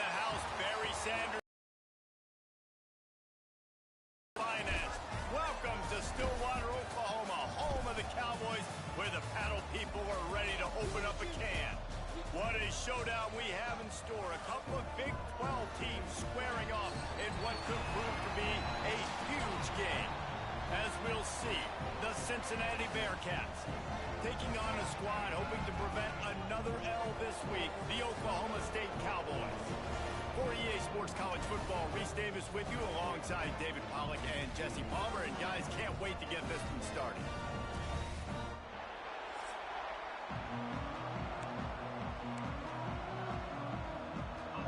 the house, Barry Sanders. Finance. Welcome to Stillwater, Oklahoma, home of the Cowboys, where the paddle people are ready to open up a can. What a showdown we have in store. A couple of Big 12 teams squaring off in what could prove to be a huge game. As we'll see, the Cincinnati Bearcats taking on a squad hoping to prevent another L this week, the Oklahoma State Cowboys. For EA Sports College Football, Reese Davis with you alongside David Pollack and Jesse Palmer. And guys, can't wait to get this one started.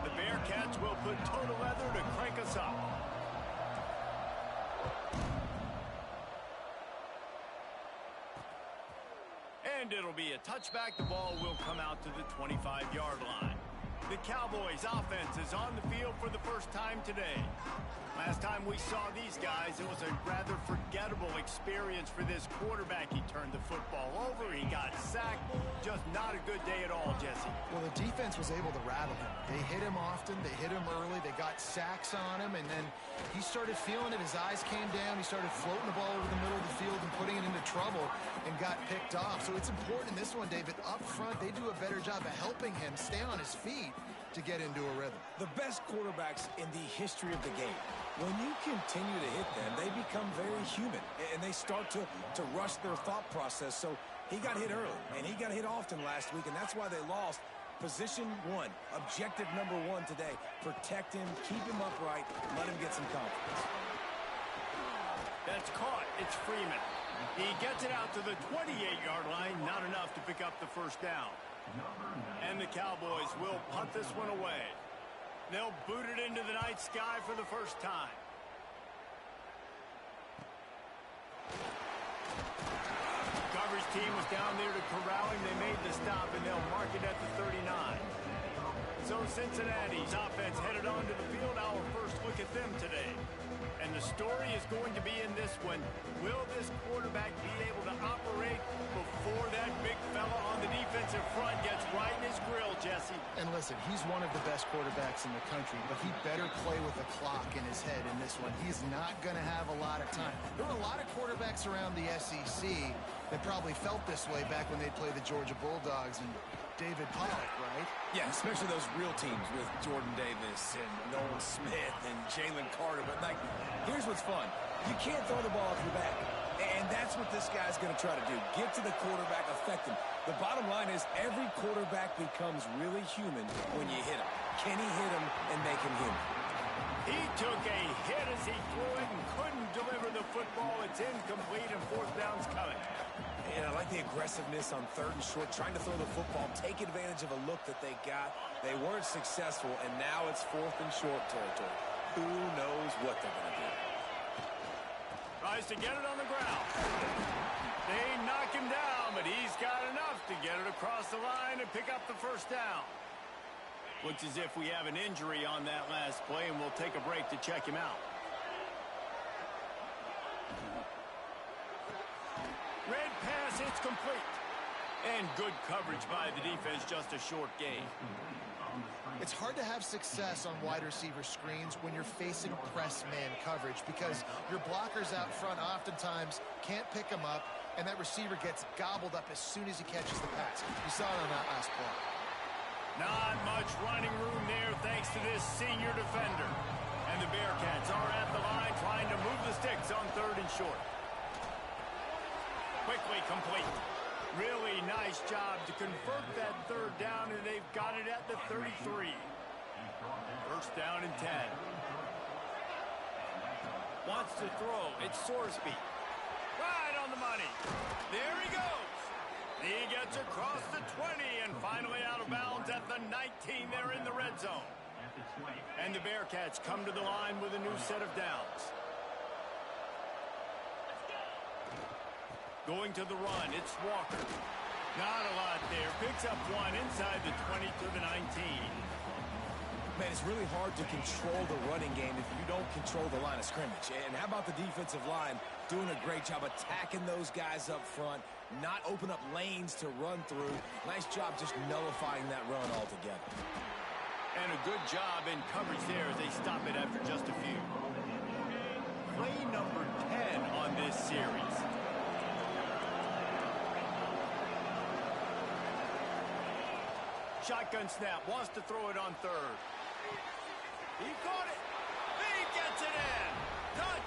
The Bearcats will put total leather to crank us up. And it'll be a touchback. The ball will come out to the 25-yard line. The Cowboys offense is on the field for the first time today. Last time we saw these guys, it was a rather forgettable experience for this quarterback. He turned the football over, he got sacked. Just not a good day at all, Jesse. Well, the defense was able to rattle him. They hit him often, they hit him early, they got sacks on him, and then he started feeling it. His eyes came down, he started floating the ball over the middle of the field and putting it into trouble and got picked off. So it's important in this one, David, up front, they do a better job of helping him stay on his feet to get into a rhythm. The best quarterbacks in the history of the game, when you continue to hit them, they become very human, and they start to rush their thought process. So he got hit early, and he got hit often last week, and that's why they lost. Position one, objective number one today, protect him, keep him upright, let him get some confidence. That's caught. It's Freeman. He gets it out to the 28-yard line, not enough to pick up the first down. And the Cowboys will punt this one away. They'll boot it into the night sky for the first time. Coverage team was down there to corral him. They made the stop, and they'll mark it at the 39. So Cincinnati's offense headed onto the field. Our first look at them today. And the story is going to be in this one. Will this quarterback be able to operate before that big fella on the defensive front gets right in his grill, Jesse? And listen, he's one of the best quarterbacks in the country, but he better play with a clock in his head in this one. He's not going to have a lot of time. There were a lot of quarterbacks around the SEC that probably felt this way back when they played the Georgia Bulldogs and David Pollack, right? Yeah, especially those real teams with Jordan Davis and Nolan Smith and Jalen Carter. But, like, here's what's fun. You can't throw the ball off your back. And that's what this guy's going to try to do. Get to the quarterback, affect him. The bottom line is every quarterback becomes really human when you hit him. Can he hit him and make him human? He took a hit as he threw it and couldn't deliver the football. It's incomplete and fourth down's coming. And I like the aggressiveness on third and short, trying to throw the football, take advantage of a look that they got. They weren't successful, and now it's fourth and short territory. Who knows what they're going to do? Tries to get it on the ground. They knock him down, but he's got enough to get it across the line and pick up the first down. Looks as if we have an injury on that last play, and we'll take a break to check him out. Red pass, it's complete. And good coverage by the defense, just a short gain. It's hard to have success on wide receiver screens when you're facing press man coverage because your blockers out front oftentimes can't pick them up, and that receiver gets gobbled up as soon as he catches the pass. You saw it on that last play. Not much running room there thanks to this senior defender. And the Bearcats are at the line trying to move the sticks on third and short. Quickly complete. Really nice job to convert that third down, and they've got it at the 33. First down and 10. Wants to throw. It's Sorsby. Right on the money. There he goes. He gets across the 20 and finally out of bounds at the 19. They're in the red zone. And the Bearcats come to the line with a new set of downs. Going to the run, it's Walker. Not a lot there. Picks up one inside the 20 to the 19. Man, it's really hard to control the running game if you don't control the line of scrimmage. And how about the defensive line doing a great job attacking those guys up front, not open up lanes to run through. Nice job just nullifying that run altogether. And a good job in coverage there as they stop it after just a few. Play number 10 on this series. Shotgun snap, wants to throw it on third. He caught it. He gets it in. Touch.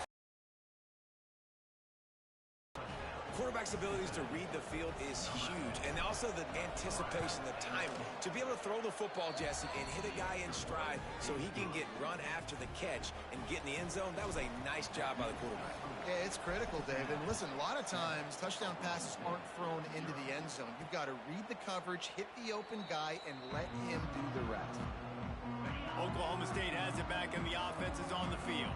Quarterback's abilities to read the field is huge, and also the anticipation, the timing. To be able to throw the football, Jesse, and hit a guy in stride so he can get run after the catch and get in the end zone, that was a nice job by the quarterback. Yeah, it's critical, David. And listen, a lot of times, touchdown passes aren't thrown into the end zone. You've got to read the coverage, hit the open guy, and let him do the rest. Oklahoma State has it back, and the offense is on the field.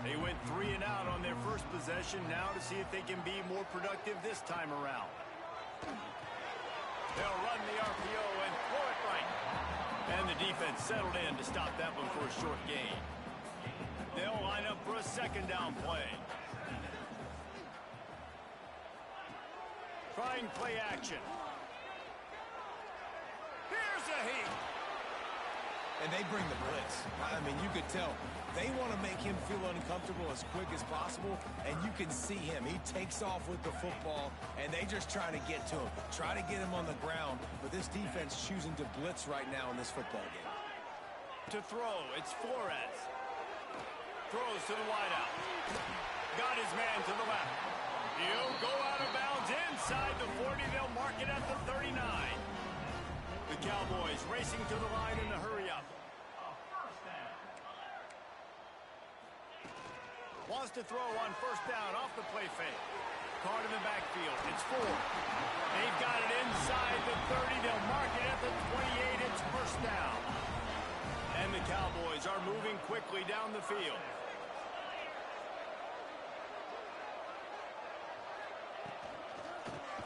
They went 3 and out on their first possession, now to see if they can be more productive this time around. They'll run the RPO and throw it right. And the defense settled in to stop that one for a short gain. They'll line up for a second down play. Trying play action. Here's a heat. And they bring the blitz. I mean, you could tell they want to make him feel uncomfortable as quick as possible, and you can see him. He takes off with the football, and they just try to get to him, try to get him on the ground, but this defense choosing to blitz right now in this football game. To throw, it's Flores. Throws to the wideout. Got his man to the left. He'll go out of bounds inside the 40. They'll mark it at the 39. The Cowboys racing to the line in a hurry up. Wants to throw on first down off the play fake. Caught in the backfield. It's 4. They've got it inside the 30. They'll mark it at the 28. It's first down. And the Cowboys are moving quickly down the field.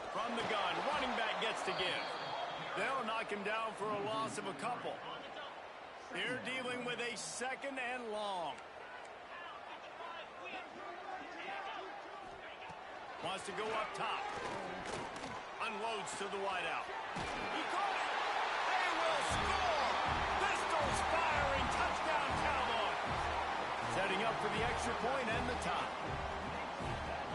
From the gun, running back gets to give. They'll knock him down for a loss of a couple. They're dealing with a second and long. Wants to go up top. Unloads to the wideout. He caught it. They will score. Pistols firing. Touchdown, Cowboys. Setting up for the extra point and the tie.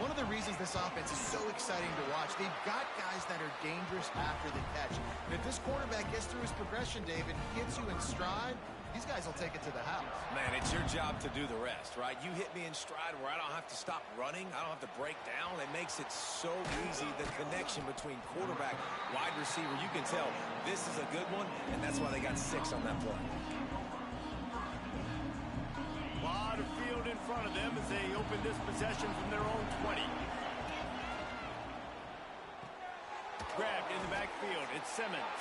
One of the reasons this offense is so exciting to watch, they've got guys that are dangerous after the catch. And if this quarterback gets through his progression, David, gets you in stride, these guys will take it to the house. Man, it's your job to do the rest, right? You hit me in stride where I don't have to stop running. I don't have to break down. It makes it so easy, the connection between quarterback, wide receiver. You can tell this is a good one, and that's why they got 6 on that play. Lot of field in front of them as they open this possession from their own 20. Grabbed in the backfield. It's Simmons.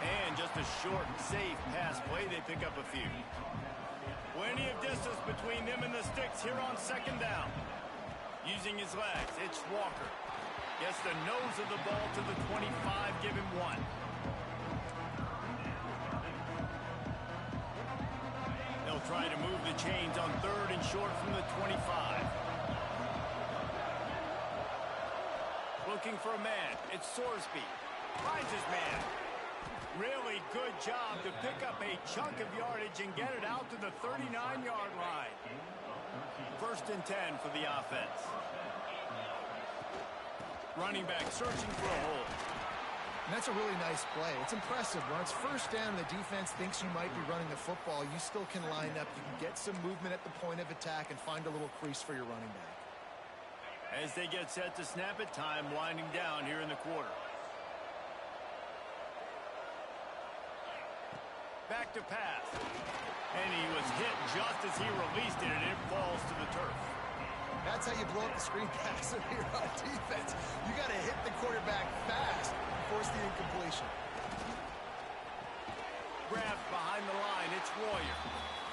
And just a short, safe pass play. They pick up a few. Plenty of distance between them and the sticks here on second down. Using his legs, it's Walker. Gets the nose of the ball to the 25. Give him 1. They'll try to move the chains on third and short from the 25. Looking for a man. It's Sorsby. Finds his man. Really good job to pick up a chunk of yardage and get it out to the 39-yard line. First and 10 for the offense. Running back searching for a hole. And that's a really nice play. It's impressive. When it's first down and the defense thinks you might be running the football, you still can line up. You can get some movement at the point of attack and find a little crease for your running back. As they get set to snap it, time winding down here in the quarter. Back to pass. And he was hit just as he released it, and it falls to the turf. That's how you blow up the screen pass if you're on defense. You got to hit the quarterback fast and force the incompletion. Grabbed behind the line, it's Royer.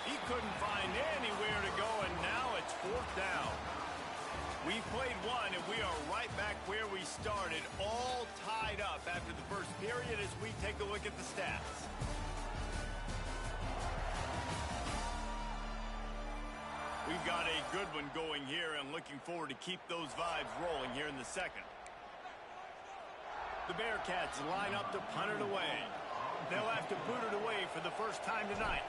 He couldn't find anywhere to go, and now it's fourth down. We played one, and we are right back where we started, all tied up after the first period as we take a look at the stats. We've got a good one going here and looking forward to keep those vibes rolling here in the second. The Bearcats line up to punt it away. They'll have to boot it away for the first first time tonight.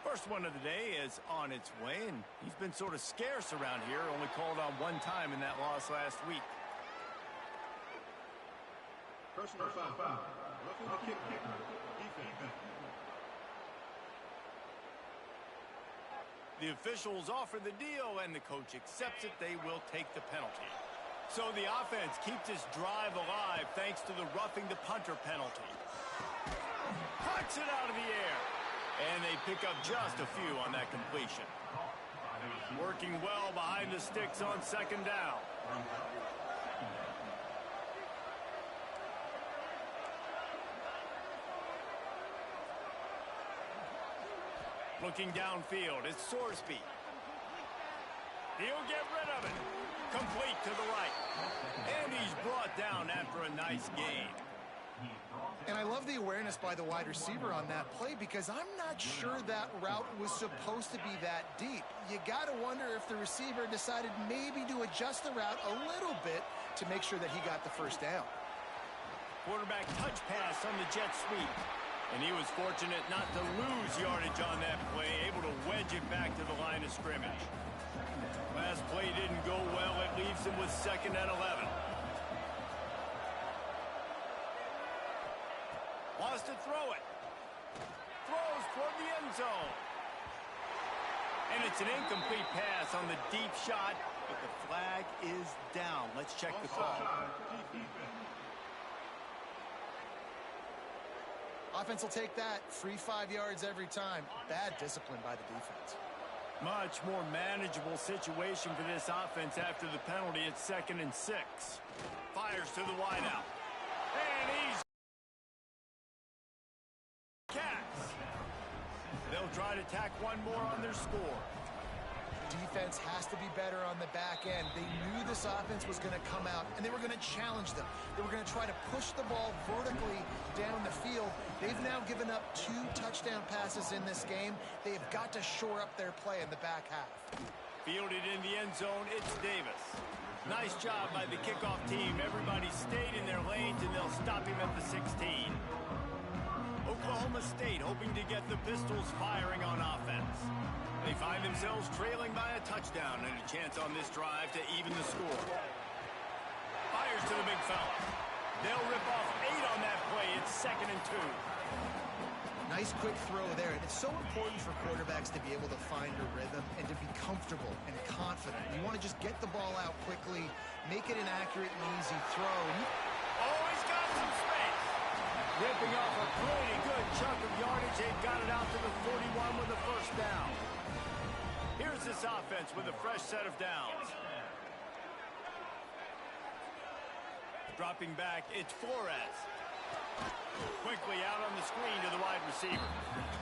First one of the day is on its way, and he's been sort of scarce around here, only called on one time in that loss last week. Personal foul. Roughing the kicker. Defense. The officials offer the deal, and the coach accepts it. They will take the penalty. So the offense keeps this drive alive thanks to the roughing the punter penalty. Puts it out of the air. And they pick up just a few on that completion. Working well behind the sticks on second down. Looking downfield, it's Sorsby. He'll get rid of it. Complete to the right. And he's brought down after a nice gain. And I love the awareness by the wide receiver on that play because I'm not sure that route was supposed to be that deep. You got to wonder if the receiver decided maybe to adjust the route a little bit to make sure that he got the first down. Quarterback touch pass on the jet sweep. And he was fortunate not to lose yardage on that play, able to wedge it back to the line of scrimmage. Last play didn't go well. It leaves him with 2nd and 11. Wants to throw it. Throws toward the end zone. And it's an incomplete pass on the deep shot, but the flag is down. Let's check the call. Offense will take that. Free 5 yards every time. Bad discipline by the defense. Much more manageable situation for this offense after the penalty. It's 2nd and 6. Fires to the wideout. And he's cats. They'll try to tack one more on their score. Defense has to be better on the back end. They knew this offense was going to come out, and they were going to challenge them. They were going to try to push the ball vertically down the field. They've now given up 2 touchdown passes in this game. They have got to shore up their play in the back half. Fielded in the end zone, it's Davis. Nice job by the kickoff team. Everybody stayed in their lanes, and they'll stop him at the 16. Oklahoma State hoping to get the Pistols firing on offense. They find themselves trailing by a touchdown and a chance on this drive to even the score. Fires to the big fella. They'll rip off 8 on that play. It's 2nd and 2. Nice quick throw there. And it's so important for quarterbacks to be able to find a rhythm and to be comfortable and confident. You want to just get the ball out quickly, make it an accurate and easy throw. Oh, he's got some space. Ripping off a pretty good chunk of yardage. They've got it out to the 41 with the first down. Here's this offense with a fresh set of downs. Dropping back, it's Flores. Quickly out on the screen to the wide receiver.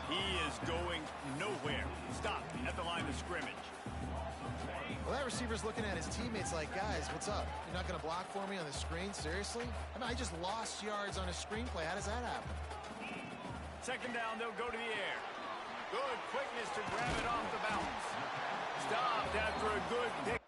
He is going nowhere. Stopped at the line of scrimmage. Well, that receiver's looking at his teammates like, guys, what's up? You're not going to block for me on the screen? Seriously? I mean, I just lost yards on a screenplay. How does that happen? 2nd down, they'll go to the air. Good quickness to grab it off the bounce. Stopped after a good pick.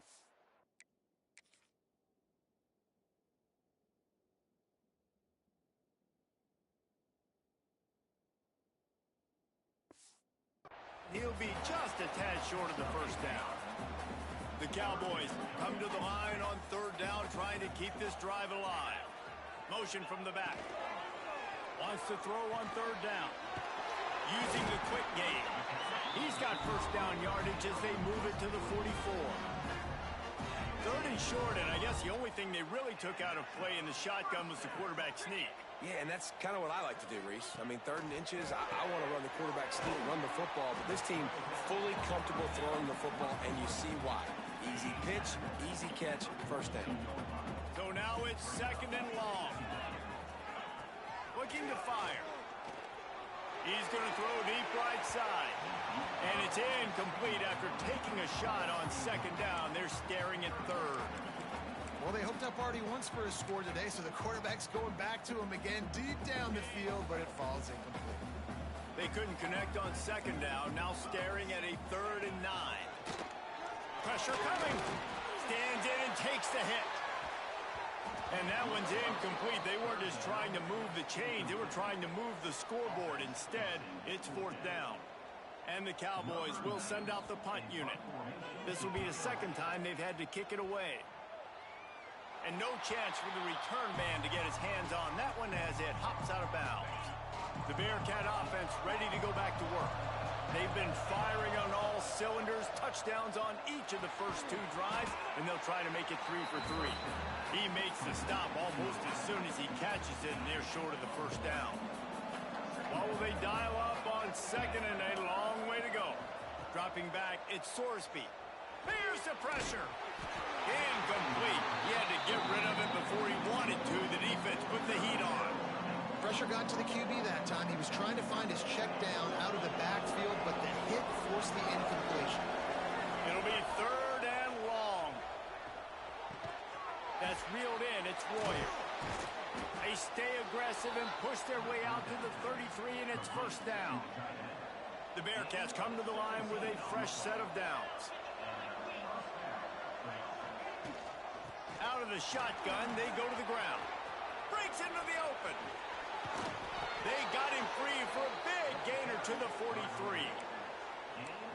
He'll be just a tad short of the first down. The Cowboys come to the line on 3rd down, trying to keep this drive alive. Motion from the back. Wants to throw on 3rd down. Using the quick game. He's got first down yardage as they move it to the 44. 3rd and short, and I guess the only thing they really took out of play in the shotgun was the quarterback sneak. Yeah, and that's kind of what I like to do, Reese. I mean, 3rd and inches, I want to run the quarterback sneak, run the football, but this team fully comfortable throwing the football, and you see why. Easy pitch, easy catch, first down. So now it's 2nd and long. Looking to fire. He's going to throw deep right side. And it's incomplete after taking a shot on 2nd down. They're staring at 3rd. Well, they hooked up already once for a score today, so the quarterback's going back to him again deep down the field, but it falls incomplete. They couldn't connect on 2nd down. Now staring at a 3rd and 9. Pressure coming. Stands in and takes the hit. And that one's incomplete. They weren't just trying to move the chains. They were trying to move the scoreboard. Instead, it's 4th down. And the Cowboys will send out the punt unit. This will be the second time they've had to kick it away. And no chance for the return man to get his hands on that one as it hops out of bounds. The Bearcat offense ready to go back to work. They've been firing on all cylinders, touchdowns on each of the first 2 drives, and they'll try to make it 3 for 3. He makes the stop almost as soon as he catches it, and they're short of the first down. What will they dial up on 2nd and a long way to go? Dropping back, it's Sorsby. Here's the pressure. Incomplete. He had to get rid of it before he wanted to. The defense put the heat on. Pressure got to the QB that time. He was trying to find his check down out of the backfield, but the hit forced the incompletion. It'll be 3rd and long. That's reeled in. It's Royer. They stay aggressive and push their way out to the 33, and it's 1st down. The Bearcats come to the line with a fresh set of downs. Out of the shotgun, they go to the ground. Breaks into the open. They got him free for a big gainer to the 43.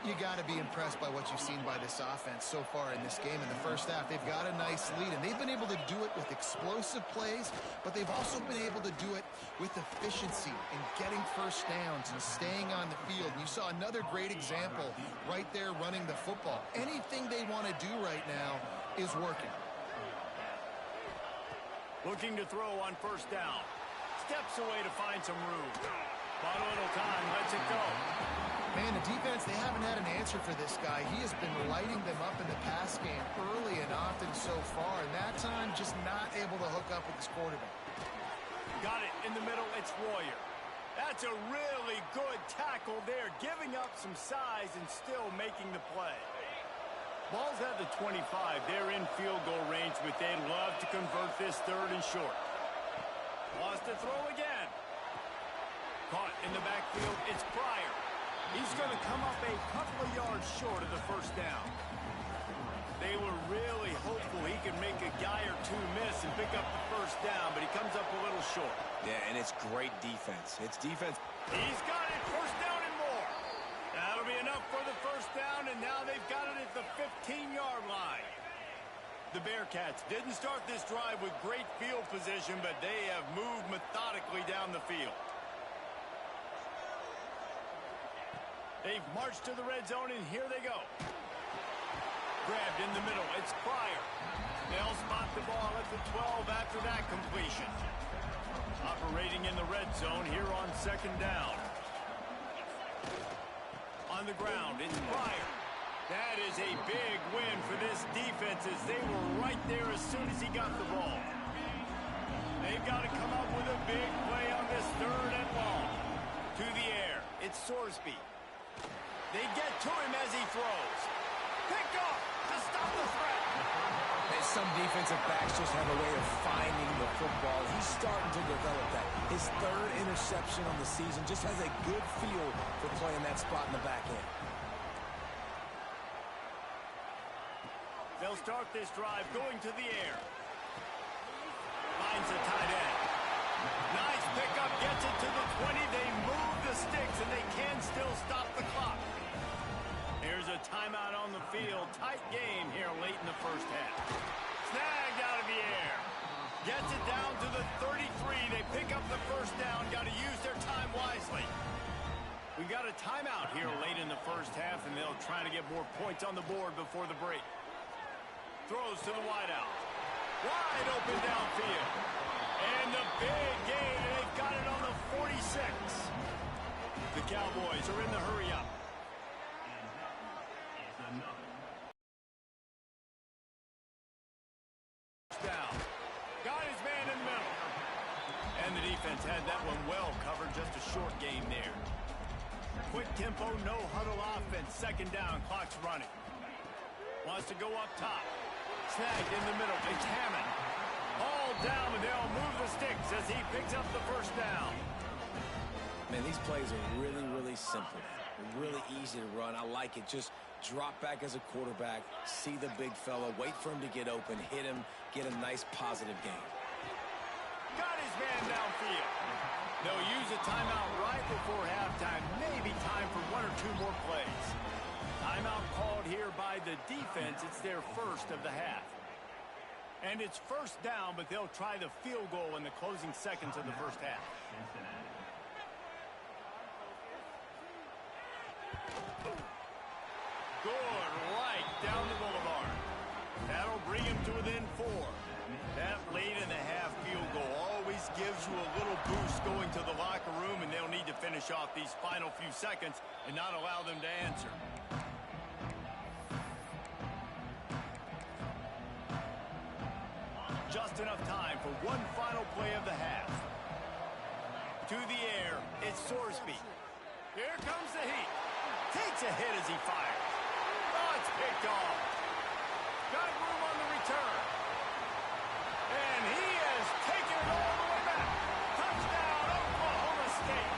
You got to be impressed by what you've seen by this offense so far in this game. In the first half, they've got a nice lead, and they've been able to do it with explosive plays, but they've also been able to do it with efficiency and getting first downs and staying on the field. You saw another great example right there running the football. Anything they want to do right now is working. Looking to throw on 1st down. Steps away to find some room. Bought a little time, lets it go. Man, the defense, they haven't had an answer for this guy. He has been lighting them up in the pass game early and often so far, and that time just not able to hook up with his quarterback. Got it in the middle, it's Royer. That's a really good tackle there, giving up some size and still making the play. Ball's at the 25. They're in field goal range, but they'd love to convert this 3rd and short. Wants to throw again. Caught in the backfield, it's Pryor. He's going to come up a couple of yards short of the 1st down. They were really hopeful he could make a guy or 2 miss and pick up the 1st down, but he comes up a little short. Yeah, and it's great defense. It's defense. He's got it, 1st down and more. That'll be enough for the 1st down, and now they've got it at the 15-yard line. The Bearcats didn't start this drive with great field position, but they have moved methodically down the field. They've marched to the red zone, and here they go. Grabbed in the middle. It's Pryor. They'll spot the ball at the 12 after that completion. Operating in the red zone here on 2nd down. On the ground, it's Pryor. That is a big win for this defense as they were right there as soon as he got the ball. They've got to come up with a big play on this 3rd and long. To the air, it's Sorsby. They get to him as he throws. Picked off to stop the threat. And some defensive backs just have a way of finding the football. He's starting to develop that. His 3rd interception on the season just has a good feel for playing that spot in the back end. They'll start this drive going to the air. Finds the tight end. Nice pickup, gets it to the 20. They move the sticks, and they can still stop the clock. Here's a timeout on the field. Tight game here late in the 1st half. Snagged out of the air. Gets it down to the 33. They pick up the 1st down. Got to use their time wisely. We got a timeout here late in the 1st half, and they'll try to get more points on the board before the break. Throws to the wideout. Wide open downfield. And the big gain, and they've got it on the 46. The Cowboys are in the hurry-up. Down. Got his man in the middle. And the defense had that one well covered. Just a short game there. Quick tempo, no huddle offense. 2nd down, clock's running. Wants to go up top. Snagged in the middle. It's Hammond. All down, and they'll move the sticks as he picks up the 1st down. Man, these plays are really, really simple. Really easy to run. I like it. Just drop back as a quarterback, see the big fella, wait for him to get open, hit him, get a nice positive gain. Got his man downfield. They'll use a timeout right before halftime. Maybe time for one or two more plays. Timeout called here by the defense. It's their first of the half. And it's first down, but they'll try the field goal in the closing seconds of the first half. Good right down the boulevard. That'll bring him to within 4. That late in the half field goal always gives you a little boost going to the locker room, and they'll need to finish off these final few seconds and not allow them to answer. Just enough time for one final play of the half. To the air, it's Sorsby. Here comes the heat. Takes a hit as he fires. Oh, it's picked off. Got room on the return. And he has taken it all the way back. Touchdown, Oklahoma State.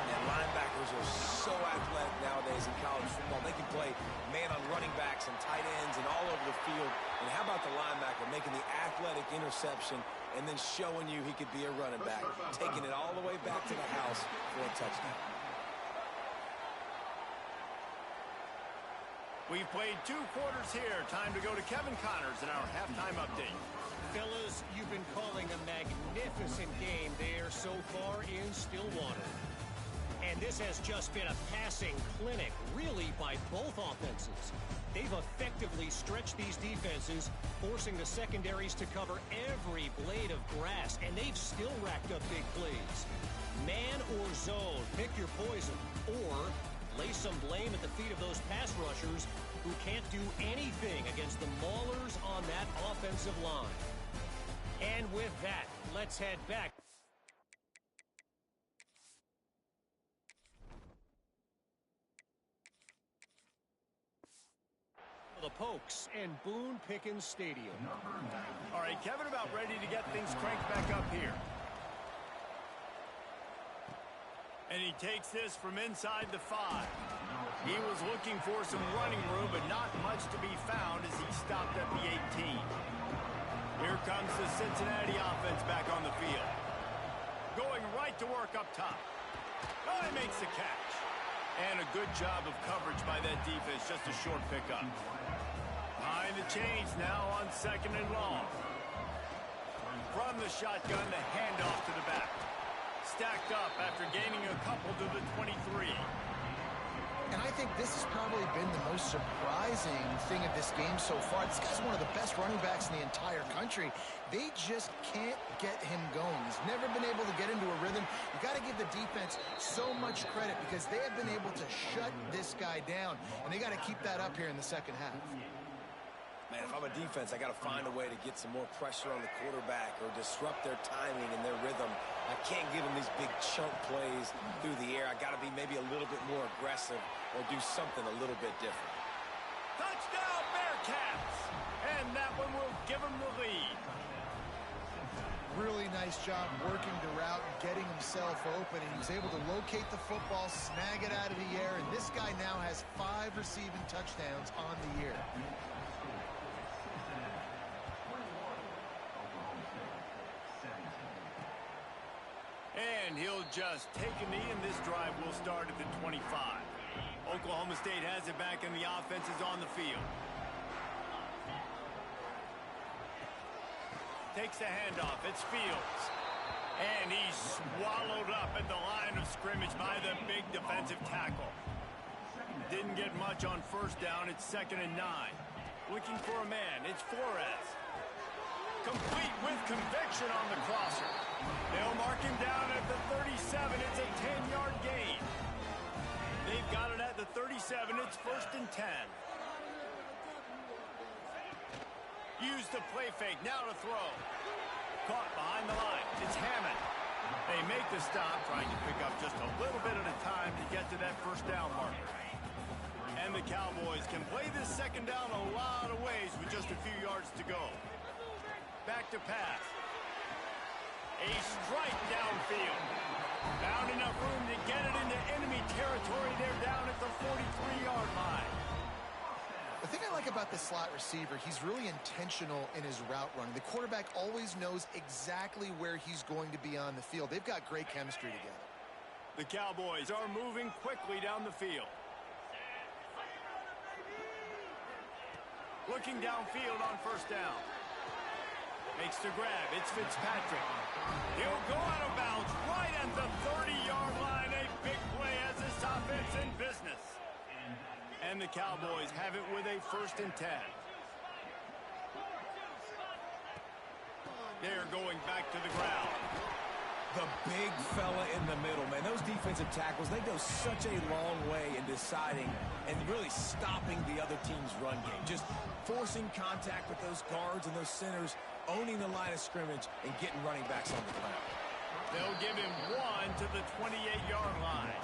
And linebackers are so athletic nowadays in college football. They can play man on running backs and tight ends and all over the field. And how about the linebacker making the athletic interception and then showing you he could be a running back, taking it all the way back to the house for a touchdown. We've played 2 quarters here. Time to go to Kevin Connors in our halftime update. Fellas, you've been calling a magnificent game there so far in Stillwater. And this has just been a passing clinic, really, by both offenses. They've effectively stretched these defenses, forcing the secondaries to cover every blade of grass, and they've still racked up big plays. Man or zone, pick your poison, or lay some blame at the feet of those pass rushers who can't do anything against the maulers on that offensive line. And with that, let's head back. The Pokes and Boone Pickens Stadium. All right, Kevin, about ready to get things cranked back up here. And he takes this from inside the 5. He was looking for some running room, but not much to be found as he stopped at the 18. Here comes the Cincinnati offense back on the field. Going right to work up top. Oh, he makes the catch. And a good job of coverage by that defense, just a short pickup. Behind the chains now on 2nd and long. From the shotgun, the handoff to the back. Stacked up after gaining a couple to the 23. And I think this has probably been the most surprising thing of this game so far. This guy's one of the best running backs in the entire country. They just can't get him going. He's never been able to get into a rhythm. You got to give the defense so much credit because they have been able to shut this guy down, and they got to keep that up here in the second half. Man, if I'm a defense, I got to find a way to get some more pressure on the quarterback or disrupt their timing and their rhythm. I can't give them these big chunk plays through the air. I got to be maybe a little bit more aggressive or do something a little bit different. Touchdown, Bearcats! And that one will give them the lead. Really nice job working the route and getting himself open. And he was able to locate the football, snag it out of the air, and this guy now has 5 receiving touchdowns on the year. And he'll just take a knee, and this drive will start at the 25. Oklahoma State has it back, and the offense is on the field. Takes the handoff. It's Fields. And he's swallowed up at the line of scrimmage by the big defensive tackle. Didn't get much on first down. It's 2nd and 9. Looking for a man. It's Flores. Complete with conviction on the crosser. They'll mark him down at the 37. It's a 10-yard gain. They've got it at the 37. It's 1st and 10. Use the play fake. Now to throw. Caught behind the line. It's Hammond. They make the stop, trying to pick up just a little bit at a time to get to that first down marker. And the Cowboys can play this second down a lot of ways with just a few yards to go. Back to pass. A strike downfield. Found enough room to get it into enemy territory. They're down at the 43-yard line. The thing I like about about the slot receiver, he's really intentional in his route running. The quarterback always knows exactly where he's going to be on the field. They've got great chemistry together. The Cowboys are moving quickly down the field. Looking downfield on first down. Makes the grab. It's Fitzpatrick. He'll go out of bounds right at the 30-yard line. A big play as this offense in business. And the Cowboys have it with a 1st and 10. They're going back to the ground. The big fella in the middle, man. Those defensive tackles, they go such a long way in deciding and really stopping the other team's run game. Just forcing contact with those guards and those centers, owning the line of scrimmage, and getting running backs on the ground. They'll give him 1 to the 28-yard line.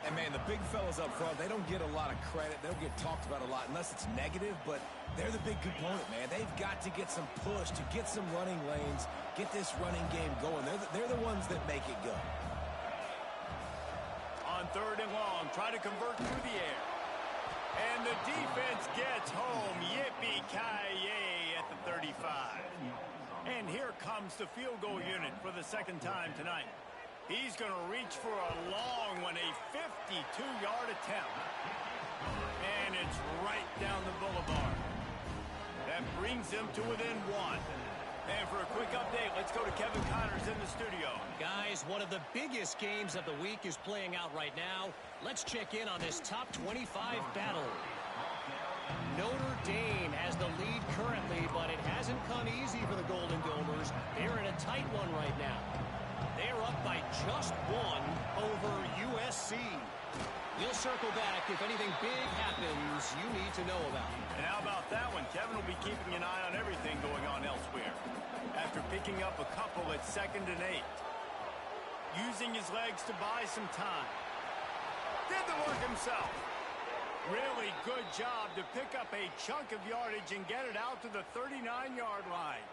And, man, the big fellas up front, they don't get a lot of credit. They don't get talked about a lot unless it's negative, but they're the big component, man. They've got to get some push, to get some running lanes, get this running game going. They're the ones that make it go. On 3rd and long, try to convert through the air. And the defense gets home. Yippee-ki-yay at the 35. And here comes the field goal unit for the 2nd time tonight. He's going to reach for a long one, a 52-yard attempt. And it's right down the boulevard. That brings them to within 1. And for a quick update, let's go to Kevin Connors in the studio. Guys, one of the biggest games of the week is playing out right now. Let's check in on this top 25 battle. Notre Dame has the lead currently, but it hasn't come easy for the Golden Domers. They're in a tight one right now. They're up by just 1 over USC. We'll circle back if anything big happens you need to know about. And how about that one? Kevin will be keeping an eye on everything going on elsewhere. After picking up a couple at 2nd and 8. Using his legs to buy some time. Did the work himself. Really good job to pick up a chunk of yardage and get it out to the 39-yard line.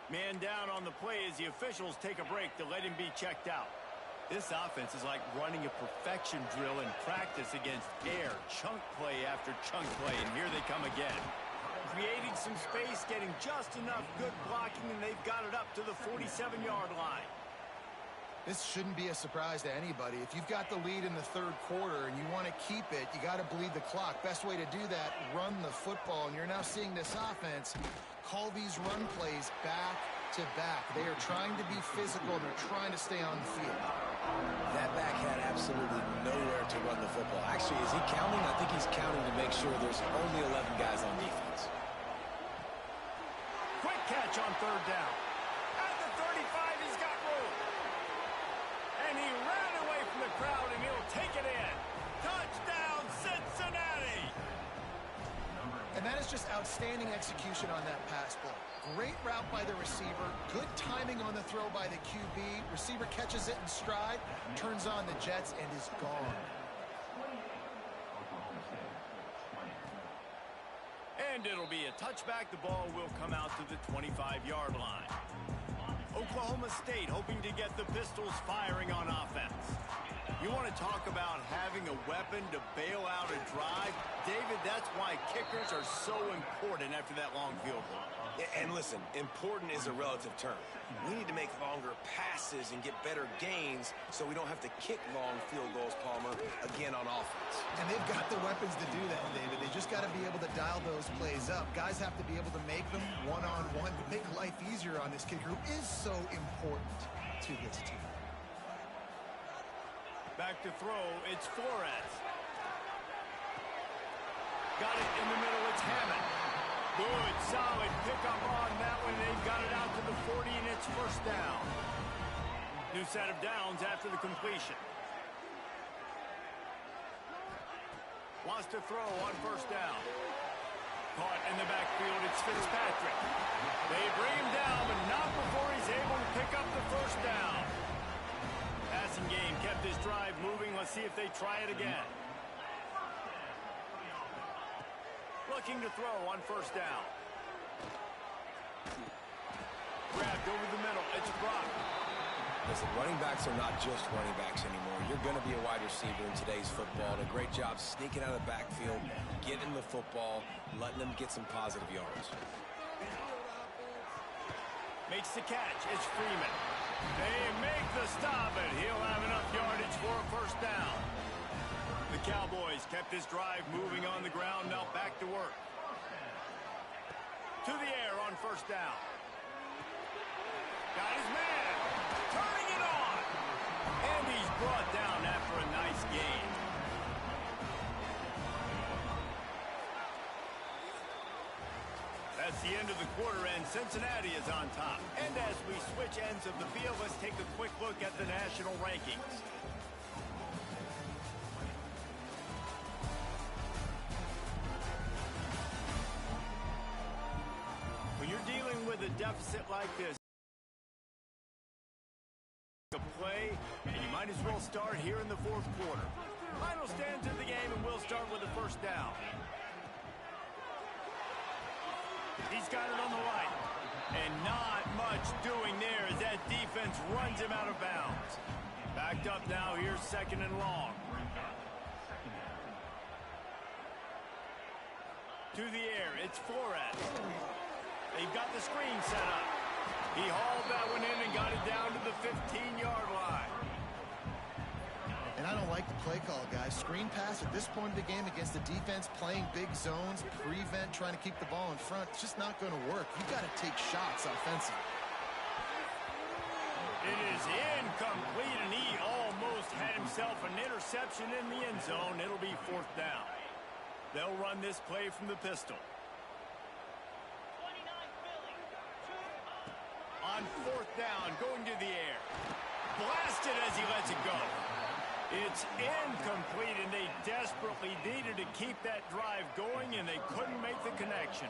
Man down on the play as the officials take a break to let him be checked out. This offense is like running a perfection drill in practice against air. Chunk play after chunk play, and here they come again. Creating some space, getting just enough good blocking, and they've got it up to the 47-yard line. This shouldn't be a surprise to anybody. If you've got the lead in the 3rd quarter and you want to keep it, you got to bleed the clock. Best way to do that, run the football. And you're now seeing this offense call these run plays back to back. They are trying to be physical. They're trying to stay on the field. That back had absolutely nowhere to run the football. Actually, is he counting? I think he's counting to make sure there's only 11 guys on defense. Quick catch on 3rd down. At the 35, he's got room. And he ran away from the crowd, and he'll take it in. Touchdown, Cincinnati! And that is just outstanding execution on that pass play. Great route by the receiver. Good timing on the throw by the QB. Receiver catches it in stride, turns on the jets, and is gone. And it'll be a touchback. The ball will come out to the 25-yard line. Oklahoma State hoping to get the Pistols firing on offense. You want to talk about having a weapon to bail out a drive? David, that's why kickers are so important after that long field goal. And listen, important is a relative term. We need to make longer passes and get better gains so we don't have to kick long field goals, Palmer, again on offense. And they've got the weapons to do that, David. They just got to be able to dial those plays up. Guys have to be able to make them one-on-one to make life easier on this kicker who is so important to this team. Back to throw, it's Flores. Got it in the middle, it's Hammond. Good, solid pickup on that one. They've got it out to the 40, and it's 1st down. New set of downs after the completion. Wants to throw on 1st down. Caught in the backfield, it's Fitzpatrick. They bring him down, but not before he's able to pick up the 1st down. Passing game kept his drive moving. Let's see if they try it again. Looking to throw on 1st down. Grabbed over the middle. It's Brock. Listen, running backs are not just running backs anymore. You're going to be a wide receiver in today's football. And a great job sneaking out of the backfield, getting the football, letting them get some positive yards. Makes the catch. It's Freeman. They make the stop, and he'll have enough yardage for a first down. The Cowboys kept this drive moving on the ground. Now back to work. To the air on first down. Got his man. Turning it on. And he's brought down after a nice gain. That's the end of the quarter, and Cincinnati is on top. And as we switch ends of the field, let's take a quick look at the national rankings. When you're dealing with a deficit like this, a play, and you might as well start here in the fourth quarter. Final stands of the game, and we'll start with the first down. He's got it on the right. And not much doing there as that defense runs him out of bounds. Backed up now, here's second and long. To the air, it's Flores. They've got the screen set up. He hauled that one in and got it down to the 15-yard line. And I don't like the play call, guys. Screen pass at this point of the game against the defense playing big zones, prevent, trying to keep the ball in front. It's just not going to work. You've got to take shots offensively. It is incomplete, and he almost had himself an interception in the end zone. It'll be fourth down. They'll run this play from the pistol. On fourth down, going to the air. Blasted as he lets it go. It's incomplete, and they desperately needed to keep that drive going, and they couldn't make the connection.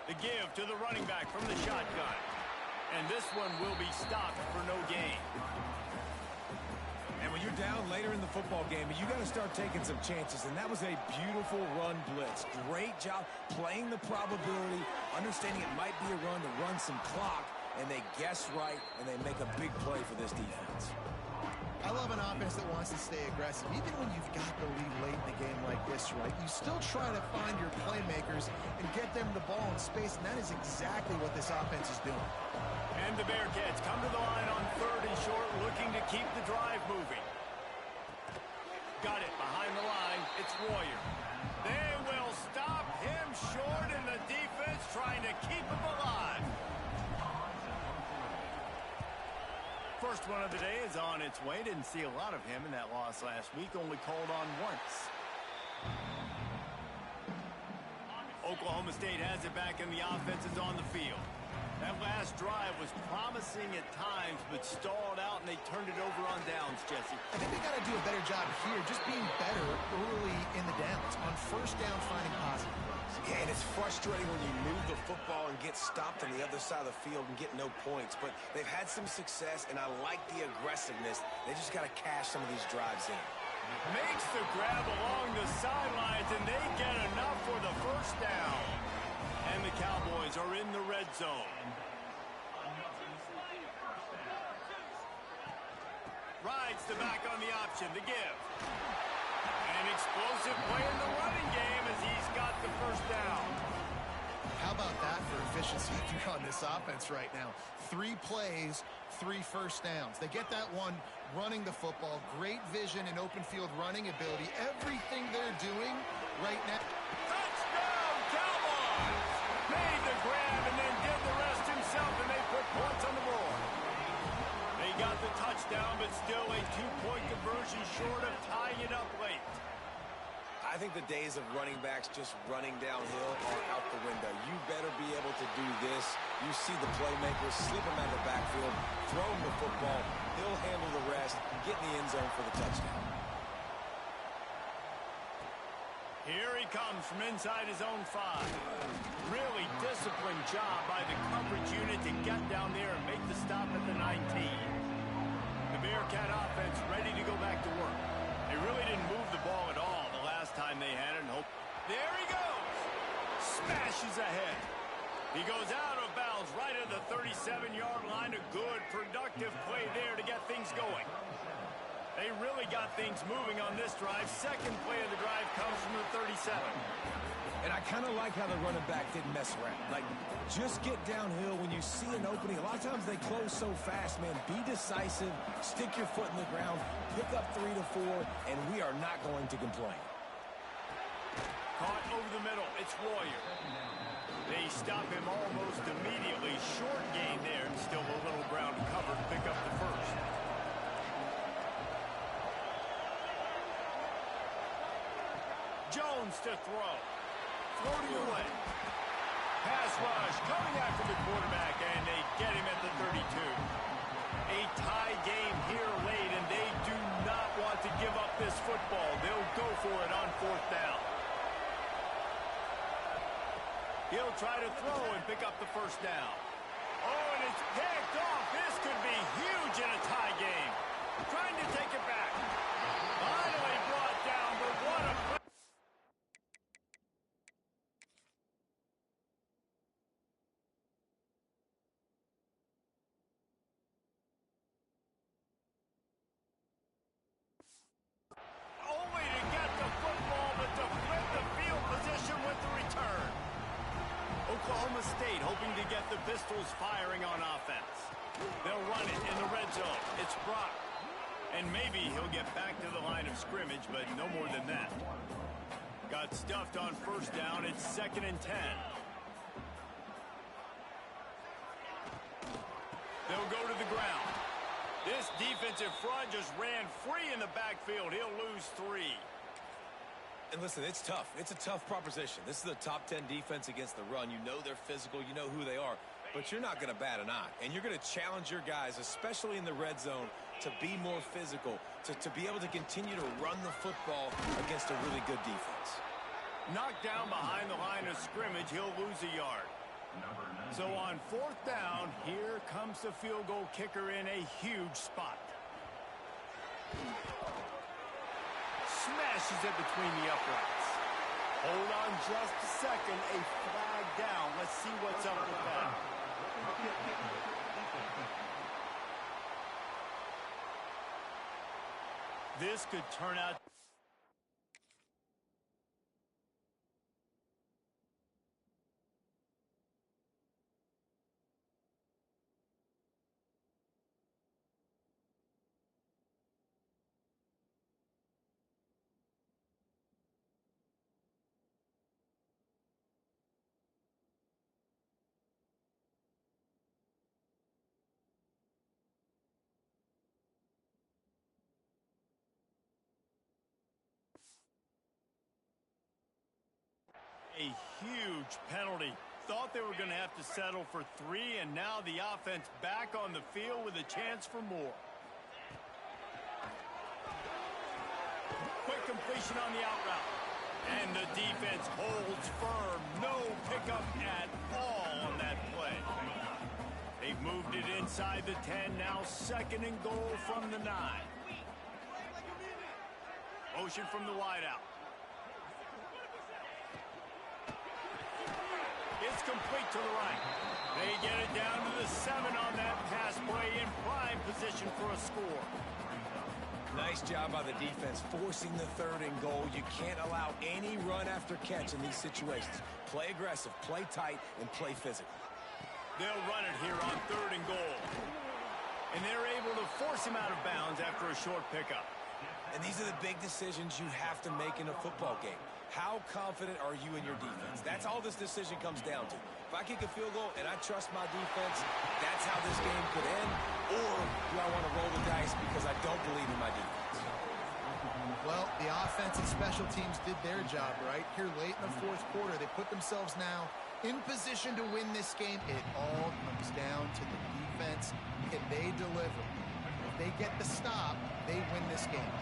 The give to the running back from the shotgun. And this one will be stopped for no gain. And when you're down later in the football game, you got to start taking some chances, and that was a beautiful run blitz. Great job playing the probability, understanding it might be a run to run some clock, and they guess right, and they make a big play for this defense. I love an offense that wants to stay aggressive. Even when you've got the lead late in the game like this, right, you still try to find your playmakers and get them the ball in space, and that is exactly what this offense is doing. And the Bearcats come to the line on third and short, looking to keep the drive moving. Got it behind the line. It's Royer. They will stop him short, and the defense trying to keep him alive. First one of the day is on its way. Didn't see a lot of him in that loss last week. Only called on once. Oklahoma State has it back, and the offense is on the field. That last drive was promising at times, but stalled out, and they turned it over on downs, Jesse. I think they got to do a better job here, just being better early in the downs. On first down, finding positive plays. Yeah, and it's frustrating when you move the football and get stopped on the other side of the field and get no points. But they've had some success, and I like the aggressiveness. They just got to cash some of these drives in. Makes the grab along the sidelines, and they get enough for the first down. And the Cowboys are in the red zone. Rides the back on the option, the give. An explosive play in the running game as he's got the first down. How about that for efficiency on this offense right now? 3 plays, 3 first downs. They get that one running the football. Great vision and open field running ability. Everything they're doing right now. Touchdown, Cowboys! Made the grab and then did the rest himself, and they put points on the board. They got the touchdown, but still a 2-point conversion short of tying it up late. I think the days of running backs just running downhill are out the window. You better be able to do this. You see the playmakers, slip him out of the backfield, throw him the football. He'll handle the rest, get in the end zone for the touchdown. Here he comes from inside his own 5. Really disciplined job by the coverage unit to get down there and make the stop at the 19. The Bearcat offense ready to go back to work. They really didn't move the ball at all the last time they had it. There he goes. Smashes ahead. He goes out of bounds downs right at the 37-yard line. A good, productive play there to get things going. They really got things moving on this drive. Second play of the drive comes from the 37. And I kind of like how the running back didn't mess around. Like, just get downhill when you see an opening. A lot of times they close so fast, man. Be decisive, stick your foot in the ground, pick up 3 to 4, and we are not going to complain. Caught over the middle. It's Royer. They stop him almost immediately. Short gain there. Still a little ground covered. Pick up the first. Jones to throw. Floating away. Pass rush coming after the quarterback, and they get him at the 32. A tie game here late, and they do not want to give up this football. They'll go for it on 4th down. He'll try to throw and pick up the first down. Oh, and it's picked off. This could be huge in a tie game. Trying to take it back. Finally brought down, but what a play. Only to get the football, but to flip the field position with the return. Oklahoma State hoping to get the Pistols firing on offense. They'll run it in the red zone. It's Brock. And maybe he'll get back to the line of scrimmage, but no more than that. Got stuffed on 1st down. It's 2nd and 10. They'll go to the ground. This defensive front just ran free in the backfield. He'll lose 3. And listen, it's tough. It's a tough proposition. This is a top 10 defense against the run. You know they're physical. You know who they are. But you're not going to bat an eye. And you're going to challenge your guys, especially in the red zone, to be more physical, to be able to continue to run the football against a really good defense. Knocked down behind the line of scrimmage. He'll lose a yard. So on 4th down, here comes the field goal kicker in a huge spot. Smashes it between the uprights. Hold on just a second. A flag down. Let's see what's up with that. This could turn out. A huge penalty. Thought they were going to have to settle for 3, and now the offense back on the field with a chance for more. Quick completion on the out route. And the defense holds firm. No pickup at all on that play. They've moved it inside the 10. Now 2nd and goal from the 9. Motion from the wideout. It's complete to the right. They get it down to the 7 on that pass play in prime position for a score. Nice job by the defense forcing the 3rd and goal. You can't allow any run after catch in these situations. Play aggressive, play tight, and play physical. They'll run it here on 3rd and goal. And they're able to force him out of bounds after a short pickup. And these are the big decisions you have to make in a football game. How confident are you in your defense? That's all this decision comes down to. If I kick a field goal and I trust my defense, that's how this game could end. Or do I want to roll the dice because I don't believe in my defense? Well, the offense and special teams did their job, right? Here late in the 4th quarter, they put themselves now in position to win this game. It all comes down to the defense. Can they deliver? If they get the stop, they win this game.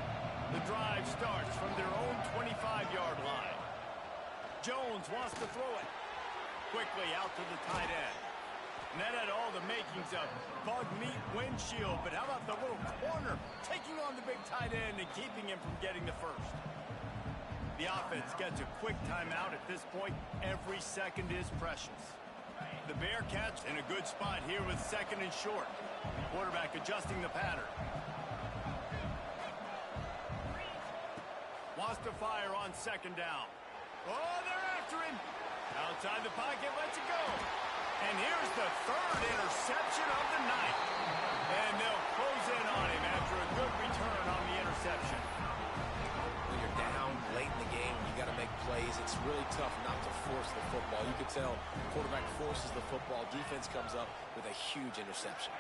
The drive starts from their own 25-yard line. Jones wants to throw it. Quickly out to the tight end. And that had all the makings of bug meat windshield, but how about the little corner taking on the big tight end and keeping him from getting the first? The offense gets a quick timeout at this point. Every second is precious. The Bearcats in a good spot here with second and short. Quarterback adjusting the pattern. Wants to fire on second down. Oh, they're after him. Outside the pocket, lets it go. And here's the third interception of the night. And they'll close in on him after a good return on the interception. When you're down late in the game, you got to make plays. It's really tough not to force the football. You can tell quarterback forces the football. Defense comes up with a huge interception.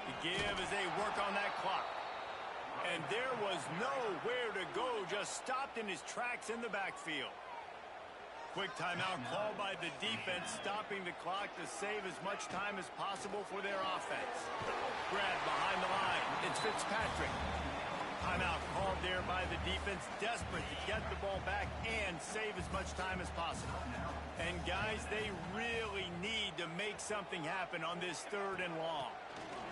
The give as they work on that clock. And there was nowhere to go, just stopped in his tracks in the backfield. Quick timeout called by the defense, stopping the clock to save as much time as possible for their offense. Grab behind the line. It's Fitzpatrick. Timeout called there by the defense, desperate to get the ball back and save as much time as possible. And guys, they really need to make something happen on this third and long.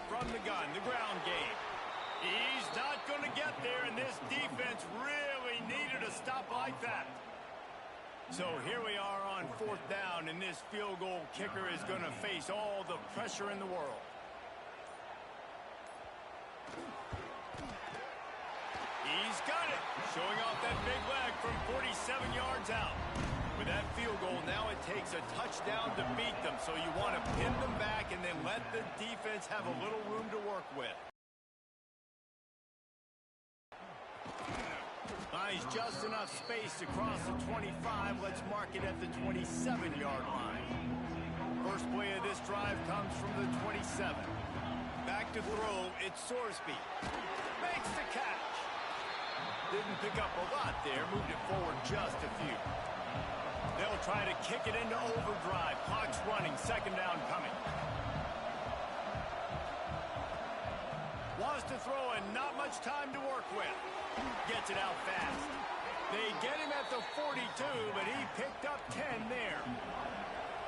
From the gun, the ground game. He's not going to get there, and this defense really needed a stop like that. So here we are on fourth down, and this field goal kicker is going to face all the pressure in the world. He's got it, showing off that big leg from 47 yards out. With that field goal, now it takes a touchdown to beat them, so you want to pin them back and then let the defense have a little room to work with. Finds just enough space across the 25. Let's mark it at the 27-yard line. First play of this drive comes from the 27. Back to throw, it's Sorsby. Makes the catch. Didn't pick up a lot there, moved it forward just a few. They'll try to kick it into overdrive. Clock's running, second down coming. Wants to throw and not much time to work with. Gets it out fast. They get him at the 42, but he picked up 10 there.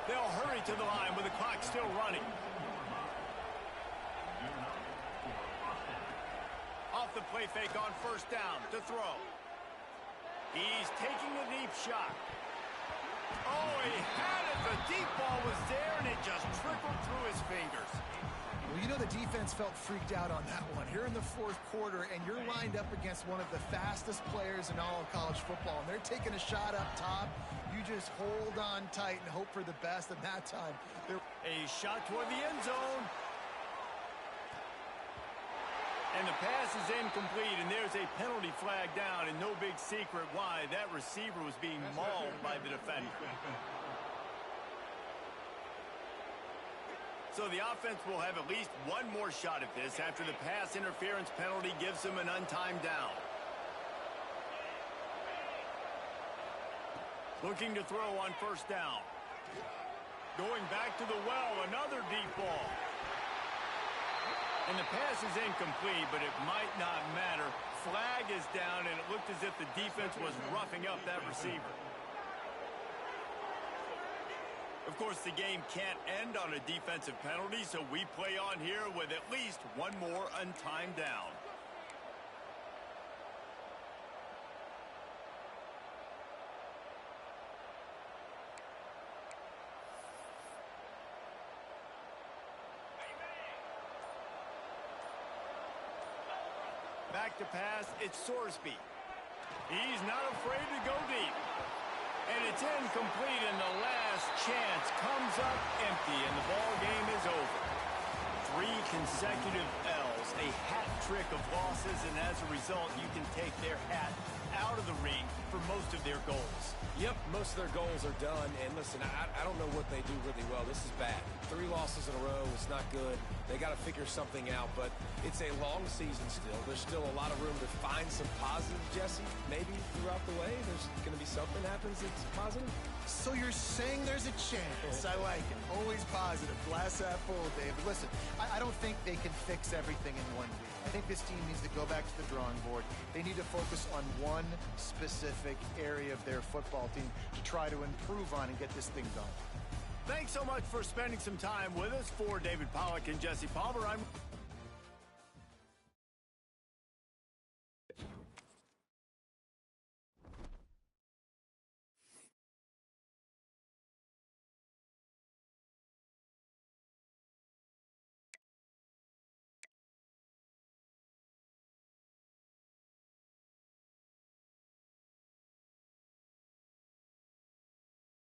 They'll hurry to the line with the clock still running. Off the play fake on first down to throw. He's taking a deep shot. Oh, he had it. The deep ball was there, and it just trickled through his fingers. Well, you know the defense felt freaked out on that one. Here in the fourth quarter, and you're lined up against one of the fastest players in all of college football, and they're taking a shot up top. You just hold on tight and hope for the best, and that time, a shot toward the end zone. And the pass is incomplete, and there's a penalty flag down, and no big secret why. That receiver was being mauled by the defender. So the offense will have at least one more shot at this after the pass interference penalty gives them an untimed down. Looking to throw on first down. Going back to the well, another deep ball. And the pass is incomplete, but it might not matter. Flag is down, and it looked as if the defense was roughing up that receiver. Of course, the game can't end on a defensive penalty, so we play on here with at least one more untimed down. Back to pass, it's Sorsby. He's not afraid to go deep. And it's incomplete, and the last chance comes up empty, and the ball game is over. 3 consecutive L's, a hat trick of losses, and as a result, you can take their hat out of the ring for most of their goals. Yep, most of their goals are done, and listen, I don't know what they do really well. This is bad. 3 losses in a row is not good. They got to figure something out, but it's a long season still. There's still a lot of room to find some positives, Jesse. Maybe throughout the way, there's going to be something happens that's positive. So you're saying there's a chance. I like it. Always positive. Glass half full, David. Listen, I don't think they can fix everything in one week. I think this team needs to go back to the drawing board. They need to focus on one specific area of their football team to try to improve on and get this thing done. Thanks so much for spending some time with us. For David Pollack and Jesse Palmer, I'm